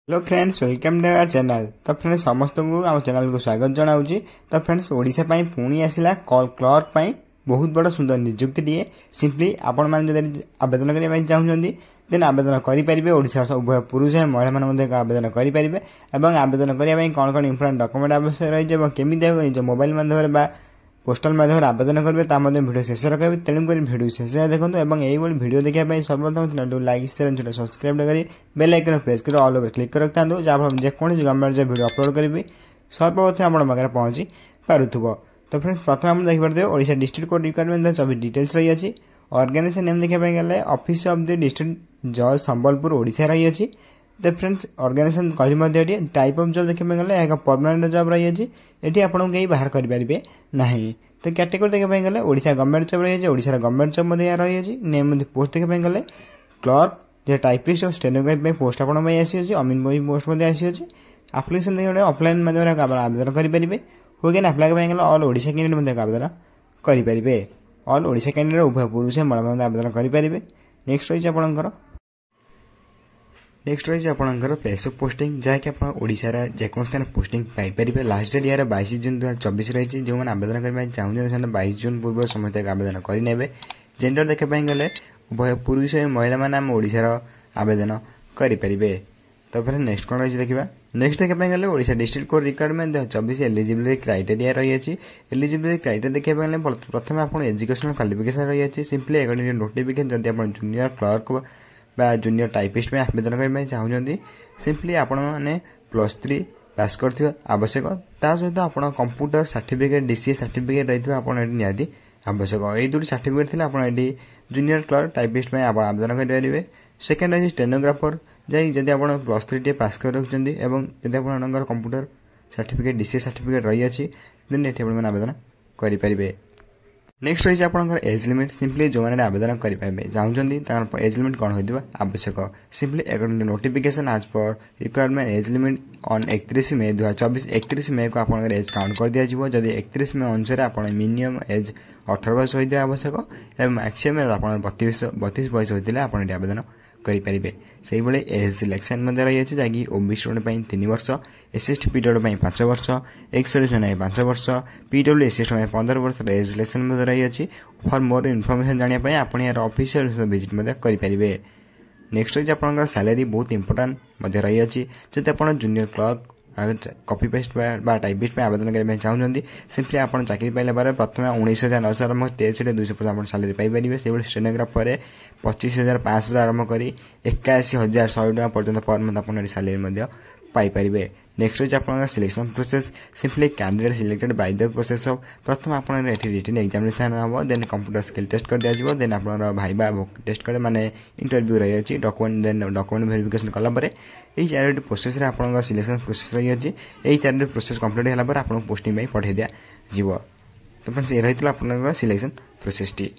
Hello friends, welcome to our channel. तो friends समस्त को आम चैनल को स्वागत जनाऊँगी। तो फ्रेंड्स ओडिशा पाई पुणी आसिला क्लर्क पाई बहुत बड़ सुंदर नियुक्ति टीए। सिंपली आपण मैंने जब आवेदन करने चाहते देन आवेदन करेंगे। ओडिशा उभय पुरुष और महिला मैंने आवेदन करेंगे। आवेदन करने कौन कौन इंपोर्टेंट डॉक्यूमेंट आवश्यक रही केमी निज मोबाइल माध्यम पोस्टाल माध्यम आवेदन करेंगे भिडियो शेष रखेंगे। तेणुक भिडियो शेष देखो और यही भिडियो देखा सर्वप्रथम चैनल लाइक शेयर सब्सक्राइब करी बेल आइकन प्रेस कर ऑल ओवर क्लिक कर रखता जहाँ जेकोसी गवर्नमेंट जब भिडियो अपलोड करी सर्वप्रथम आप पाखे पहुंची पारुव। तो फ्रेंड्स प्रथम आप देखिए ओडिशा डिस्ट्रिक्ट कोर्ट रिक्वायरमेंट सब डिटेल्स रही है। ऑर्गेनाइजेशन नेम देखा गले ऑफिस ऑफ द डिस्ट्रिक्ट जज संबलपुर ओडिशा रही है। तो फ्रेंड्स ऑर्गेनाइजेशन कही टाइप ऑफ जॉब देखा गले एक परमानेंट जॉब रही है। ये आपको कहीं बाहर करेंगे ना। तो कैटेगरी देखा गले ओडिशा गवर्नमेंट जॉब रही है। ओडिशा गवर्नमेंट जॉब रही है। नेम पोस्ट देखा गले क्लर्क जे टाइपिस्ट और स्टेनोग्राफी पोस्ट आपको आसी अमीन बॉय पोस्ट आसी। आप्लिकेसन देखिए ऑफलाइन माध्यम आवेदन करेंगे। हो गया अप्लाई गले ऑल ओडिशा कैंडिडेट आवेदन करेंगे। ऑल ओडिशा कैंडिडेट उभय पुरुष महिला आवेदन करेंगे। नेक्स्ट रही आपंकर प्लेस ऑफ पोस्टिंग जहाँकि आप ओडिशार जेकोसी स्थान पोस्टिंग पाइपर। लास्ट डेट यार 22 जून 2024 रही। जो मैंने आवेदन करने चाहते हैं 22 जून पूर्व समस्त आवेदन करेंगे। जेंडर देखा गले उभय पुरुष और महिला मैंने आम ओडिशार आवेदन करेंगे। तो फिर नेक्स्ट कौन रही देखा। नेक्स्ट देखा गले Odisha district court requirement 2024 eligibility criteria रही है। एलिजिबिलिटी क्राइटेरिया देखा गले प्रथम आप एजुकेशनल क्वालिफिकेशन रही है। सिंपली एक नोटिफिकेशन जब आप जूनियर क्लर्क बा जूनियर टाइपिस्ट में आवेदन करने चाहते सिंपली आपण मैंने +3 पास कर आवश्यक। ता सहित आप कंप्यूटर सर्टिफिकेट डीसीए सर्टिफिकेट रही निहाती आवश्यक। ये दुटी सर्टिफिकेट थी आप जूनियर क्लर्क टाइपिस्ट में आवेदन करेंगे। सेकेंड रही स्टेनोग्राफर जदि आप +3 पास कर रखिंट और कंप्यूटर सर्टिफिकेट डीसीए सर्टिफिकेट रही है देन ये आवेदन करेंगे। नेक्स्ट रही है एज लिमिट। सिंपली जो मैंने आवेदन करेंगे चाहते एज लिमिट कौन हो आवश्यक। सिंपली अकॉर्डिंग टू नोटिफिकेशन आज पर रिक्वायरमेंट एज लिमिट ऑन 31 मई 2024 31 मई को आप एज काउंट कर दिया। जदि 31 मई अनुसार आप मिनिमम एज 18 वर्ष होता आवश्यक और मैक्सिमम आप 32 वर्ष होता आप आवेदन करेंगे। से एज सिलेक्शन रही है जहाँकि ओबीसी स्टूडेंट 3 वर्ष एसएसटी पीडब्ल्यू 5 वर्ष एक्स-सर्विसमैन 5 वर्ष पीडब्ल्यू एससी 15 वर्ष एज सिलेक्शन रही है। फॉर मोर इनफॉरमेशन जानापी आप यार ऑफिशियल विजिट करेंगे। नेक्स्ट रही है सैलरी बहुत इंपोर्टेंट रही है। जब आप junior clerk copy paste typist में आवेदन करने चाहते सिंपली आप चाकरी पाइला प्रथम 19,900 आरंभ 23,250 आप सैलरी पाइपर। से स्टेनोग्राफर 25,500 आरंभ कर 81,100 टका पर्यटन पर मंथ आप सैलरी पाइपर। नेक्स्ट रही आप selection process. Simply candidate selected by the process of प्रथम आप रिटन एग्जामिनेशन हम देन कंप्यूटर स्किल टेस्ट कर दिया। देन आप भाइबा टेस्ट कर माने इंटरव्यू रही है डॉक्यूमेंट देन डॉक्यूमेंट वेरिफिकेशन कलापर यही 4टी प्रोसेस आप सिलेक्शन प्रोसेस रही है। यही 4टी प्रोसेस कंप्लीट होगा आपको पोस्टिंग पठाई दिया। तो फ्रेंड्स ये रही है सिलेक्शन प्रोसेस टी।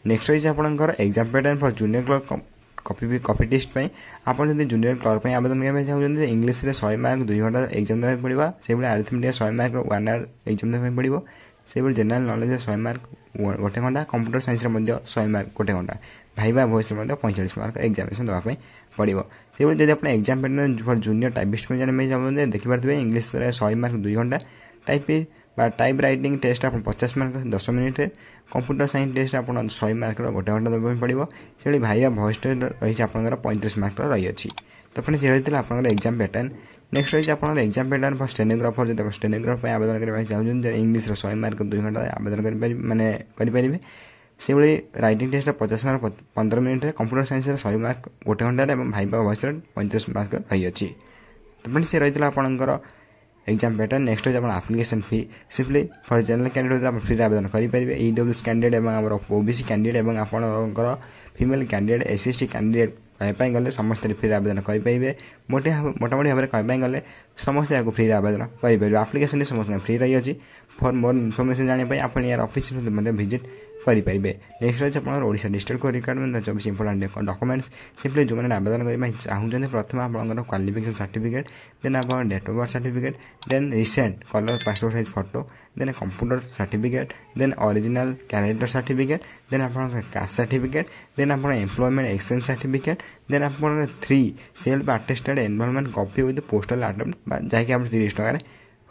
नेक्स्ट रही है exam pattern for junior clerk copy test आप जूनियर क्लर्क आवेदन करने चाहते इंग्लीश 100 मार्क 2 घंटा एग्जाम देना पड़ा। से आरिथमेटिक 100 मार्क 1 आवर एग्जाम देना पड़ो। से जनरल नॉलेज 100 मार्क 1 घंटा कंप्यूटर साइंस 100 मार्क 1 घंटा भाइबा वॉइस 45 मार्क एग्जामिनेशन देवाई पड़ो। से जब आप exam pattern for junior typist में जाने चाहते देखिपे इंग्लीश 100 मार्क 2 घंटा टाइप राइटिंग टेस्ट आप 50 mark 10 minute computer science test आप 100 मार्क 1 घंटा देवाई पड़ो। से भाइबा वॉइस टेस्ट रही आप 35 मार्क रही है। तो फ्रेंड्स ये रही आप एग्जाम पैटर्न। नेक्स्ट रही आप एग्जाम पैटर्न फॉर स्टेनोग्राफर जब स्टेनोग्राफर आवेदन करने चाहते इंग्लीश 100 मार्क 2 घंटा आवेदन माने करेंगे। से writing test 50 mark 15 minute computer science 100 mark 1 घंटा भाइबा वॉइस 35 मार्क रही है। तो फ्रेंड्स ये रही आपंकर एग्जाम पैटर्न। नेक्स्ट रही application fee. Simply for general candidate आप फ्री आवेदन करेंगे। ईडब्ल्यूएस कैंडिडेट और ओबीसी कैंडिडेट और आपंकर फीमेल कैंडिडेट एससी कैंडिडेट कहपाई गले समस्त फ्री आवेदन करेंगे। मोटामोटी भाव में कहपाई गले समस्त यहाँ फ्री आवेदन करेंगे। आप्लिकेसन समस्त फ्री रही है। फॉर मोर इनफॉरमेशन जानापी आप यार ऑफिस विजिट करेंगे। नेक्स्ट रही है Odisha district code requirement 24 important documents simply जो मैंने आवेदन करने चाहूँ प्रथम आपंकर क्वालिफिकेशन सर्टिफिकेट देन आप date of birth certificate then recent colour passport size photo then computer certificate then original character certificate then आप कास्ट सर्टिफिकेट देन आप एम्प्लॉयमेंट एक्सचेंज सर्टिफिकेट देन आप 3 self attested enrolment copy with postal attempt जहाँकि आप 30 टकर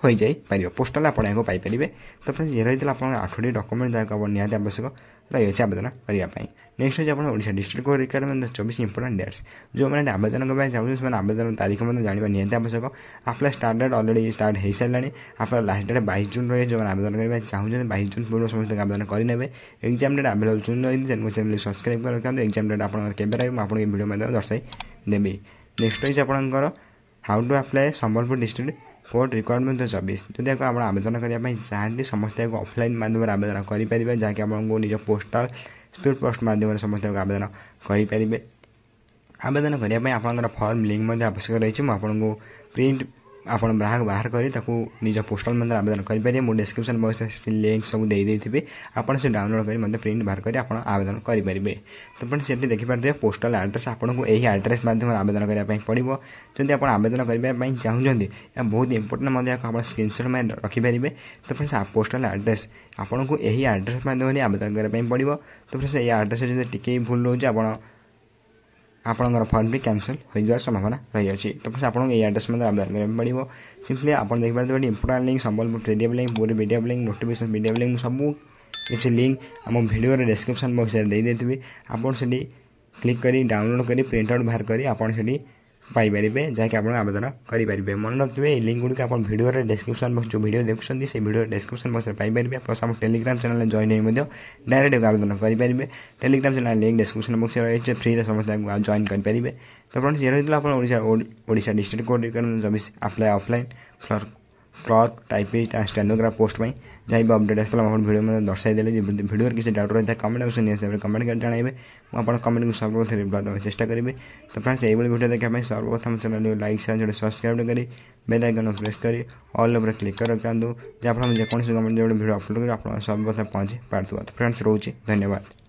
हो जापर postal आप पाइपर। तो फ्रेंड्स ये रही है आप 8टी डॉक्यूमेंट जहाँ निहाती आवश्यक रही है आवेदन करने। नेक्स्ट हूँ Odisha district code requirement 24 important dates जो मैंने आवेदन करने चाहूँ से आवेदन तारीख जानवा निहाती आवश्यक। आपला स्टार्ट डेट ऑलरेडी स्टार्ट हो सारे आपला लास्ट डेट 22 जून रही है जो मैंने आवेदन करने चाहूँ 22 जून पूर्व समस्त आवेदन करेंगे। एग्जाम डेट आवेलेबल जून रही चैनल सब्सक्राइब कर रखा एग्जाम डेट आप आपको वीडियो माध्यम दर्शाई देवी। नेक्स्ट रही है how to apply Sambalpur district code requirement 24 जदि आप आवेदन करने चाहती समस्त ऑफलाइन माध्यम आवेदन करेंगे जहाँकि आपको निज पोस्टाल स्पीड पोस्ट माध्यम समस्त आवेदन करेंगे। आवेदन करने आपंकर फॉर्म लिंक आवश्यक रही है आपको प्रिंट आप बाहर कर निज पोस्टाल मध्य आवेदन करेंगे। मुझे डिस्क्रिप्शन बॉक्स लिंक सब देदेवि आपड़ से डाउनलोड कर प्रिंट बाहर कर आवेदन करेंगे। तो फ्रेंड्स ये देखिए पोस्टाल एड्रेस आपको यही एड्रेस माध्यम आवेदन करने पड़ो जब आप आवेदन करने चाहूँगी बहुत इंपोर्टेंट आप स्क्रीनशॉट में रखिपारे। तो फ्रेंड्स पोस्टाल एड्रेस आपको यही एड्रेस माध्यम आवेदन करने पड़ो। तो फ्रेंड्स ये एड्रेस जो टी भूल रोचे आपंकर फॉर्म भी कैंसल हो जावर संभावना रही है। तो फिर आपको ये एड्रेस में आवेदन करने पड़ो। सिंपली आप देखिए important link Sambalpur PDF link पूरी PDF link notification PDF link सब किसी लिंक आम वीडियो डिस्क्रिप्शन बॉक्स में देदेवि आप क्लिक कर डाउनलोड कर प्रिंट आउट बाहर कर आप पाइपर जहाँकि आप आवेदन करेंगे। मन रखिए ये लिंक गुड़िक आप वीडियो डिस्क्रिप्शन बॉक्स जो वीडियो देखुं से वीडियो डिस्क्रिप्शन बॉक्स में पाइपर प्लस आप टेलीग्राम चैनल जॉइन हो डायरेक्ट आवेदन करेंगे। Telegram channel link description box रही है फ्री समस्त जॉइन करेंगे। तो फ्रेंड्स ये रही है Odisha district code requirement 24 apply offline clerk typist and stenograph post में जहाँ भी अपडेट आसला वीडियो में दर्शाईदे वीडियो किसी डाउट रही है कमेंट बॉक्स कमेंट कर जनइबे मुझे कमेंट को सर्वप्रथम रिप्लाई देवाई चेष्टा करी। तो फ्रेंड्स ये वीडियो देखा सर्वप्रथम चैनल लाइक शेयर सब्सक्राइब कर बेल आइकन प्रेस कर ऑल उपर क्लिक कर रखा जहाँफल जेको गवर्नमेंट वीडियो अपलोड कर सर्वप्रथम पहुँची पार्थ। फ्रेंड्स रोचे धन्यवाद।